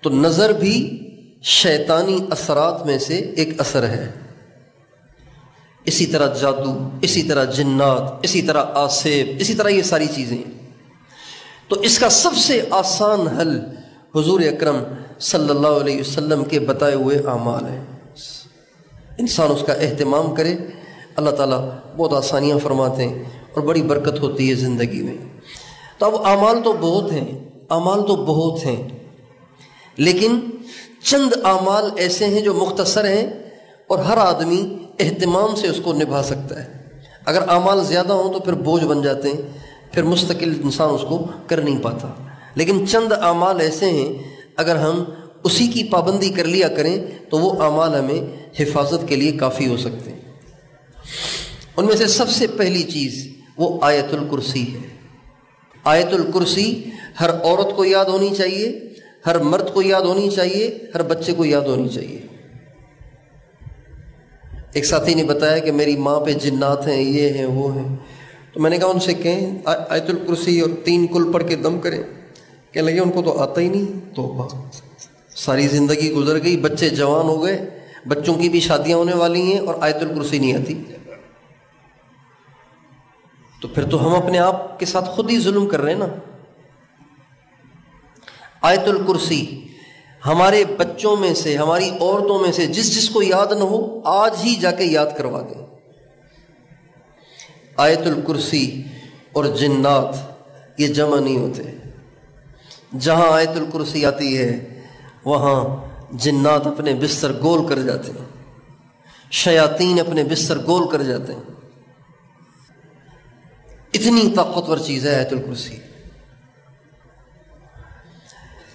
تو نظر بھی شیطانی اثرات میں سے ایک اثر ہے، اسی طرح جادو، اسی طرح جنات، اسی طرح آسیب، اسی طرح یہ ساری چیزیں۔ تو اس کا سب سے آسان حل حضور اکرم صلی اللہ علیہ وسلم کے بتائے ہوئے اعمال ہیں۔ انسان اس کا اہتمام کرے، اللہ تعالیٰ بہت آسانیاں فرماتے ہیں اور بڑی برکت ہوتی ہے زندگی میں۔ تو اب اعمال تو بہت ہیں، لیکن چند اعمال ایسے ہیں جو مختصر ہیں اور ہر آدمی اہتمام سے اس کو نبھا سکتا ہے۔ اگر اعمال زیادہ ہوں تو پھر بوجھ بن جاتے ہیں، پھر مستقل انسان اس کو کر نہیں پاتا۔ لیکن چند اعمال ایسے ہیں اگر ہم اسی کی پابندی کر لیا کریں تو وہ اعمال ہمیں حفاظت کے لیے کافی ہو سکتے ہیں۔ ان میں سے سب سے پہلی چیز وہ آیت الکرسی ہے۔ آیت الکرسی ہر عورت کو یاد ہونی چاہیے، ہر مرد کو یاد ہونی چاہیے، ہر بچے کو یاد ہونی چاہیے۔ ایک ساتھی نے بتایا کہ میری ماں پہ جنات ہیں، یہ ہیں وہ ہیں، تو میں نے کہا ان سے کہیں آیت الکرسی اور 3 کل پڑھ کے دم کریں۔ کہنے لگے ان کو تو آتا ہی نہیں۔ تو ساری زندگی گزر گئی، بچے جوان ہو گئے، بچوں کی بھی شادیاں ہونے والی ہیں اور آیت الکرسی نہیں آتی۔ تو پھر تو ہم اپنے آپ کے ساتھ خود ہی ظلم کر رہے ہیں نا۔ آیت الکرسی ہمارے بچوں میں سے، ہماری عورتوں میں سے جس کو یاد نہ ہو آج ہی جا کے یاد کروا دیں۔ آیت الکرسی اور جنات یہ جمع نہیں ہوتے۔ جہاں آیت الکرسی آتی ہے وہاں جنات اپنے بستر گول کر جاتے ہیں، شیاطین اپنے بستر گول کر جاتے ہیں۔ اتنی طاقتور چیز ہے آیت الکرسی۔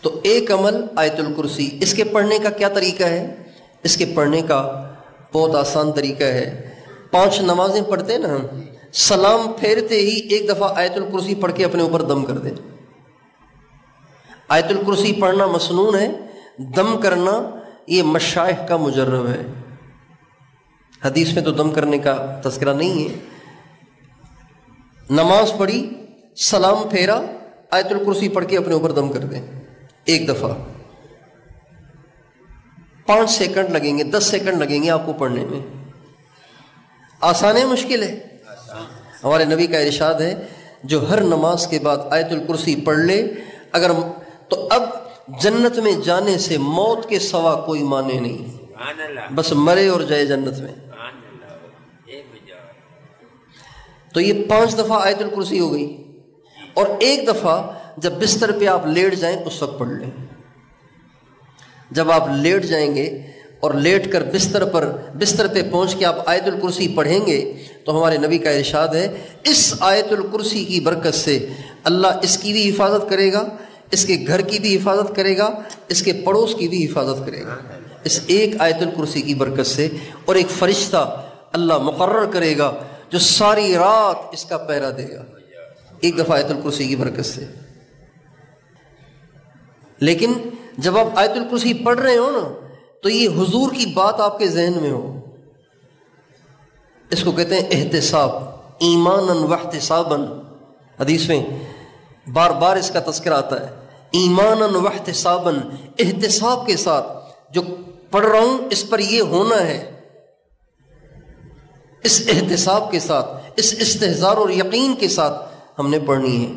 تو ایک عمل آیت الکرسی، اس کے پڑھنے کا کیا طریقہ ہے؟ اس کے پڑھنے کا بہت آسان طریقہ ہے۔ 5 نمازیں پڑھتے ہیں نا ہم، سلام پھیرتے ہی ایک دفعہ آیت الکرسی پڑھ کے اپنے اوپر دم کر دیں۔ آیت الکرسی پڑھنا مسنون ہے، دم کرنا یہ مشائخ کا مجرب ہے۔ حدیث میں تو دم کرنے کا تذکرہ نہیں ہے۔ نماز پڑھی، سلام پھیرا، آیت الکرسی پڑھ کے اپنے اوپر دم کر دیں ایک دفعہ۔ 5 سیکنڈ لگیں گے، 10 سیکنڈ لگیں گے آپ کو پڑھنے میں۔ آسان ہے مشکل ہے؟ ہمارے نبی کا ارشاد ہے جو ہر نماز کے بعد آیت الکرسی پڑھ لے اگر تو اب جنت میں جانے سے موت کے سوا کوئی معنی نہیں، بس مرے اور جائے جنت میں۔ تو یہ 5 دفعہ آیت الکرسی ہو گئی، اور ایک دفعہ جب بستر پہ آپ لیٹ جائیں اس وقت پڑھ لیں۔ جب آپ لیٹ جائیں گے اور لیٹ کر بستر پہ پہنچ کے آپ آیت الکرسی پڑھیں گے تو ہمارے نبی کا ارشاد ہے اس آیت الکرسی کی برکت سے اللہ اس کی بھی حفاظت کرے گا، اس کے گھر کی بھی حفاظت کرے گا، اس کے پڑوس کی بھی حفاظت کرے گا اس ایک آیت الکرسی کی برکت سے۔ اور ایک فرشتہ اللہ مقرر کرے گا جو ساری رات اس کا پہرا دے گا، ایک دفعہ آیت الکرسی کی برکت سے۔ لیکن جب آپ آیت الکرسی پڑھ رہے ہو نا تو یہ حضور کی بات آپ کے ذہن میں ہو، اس کو کہتے ہیں احتساب، ایماناً واحتساباً۔ حدیث میں بار بار اس کا تذکرہ آتا ہے، ایماناً واحتساباً، احتساب کے ساتھ جو پڑھ رہا ہوں اس پر یہ ہونا ہے، اس احتساب کے ساتھ، اس استحضار اور یقین کے ساتھ ہم نے پڑھنی ہے۔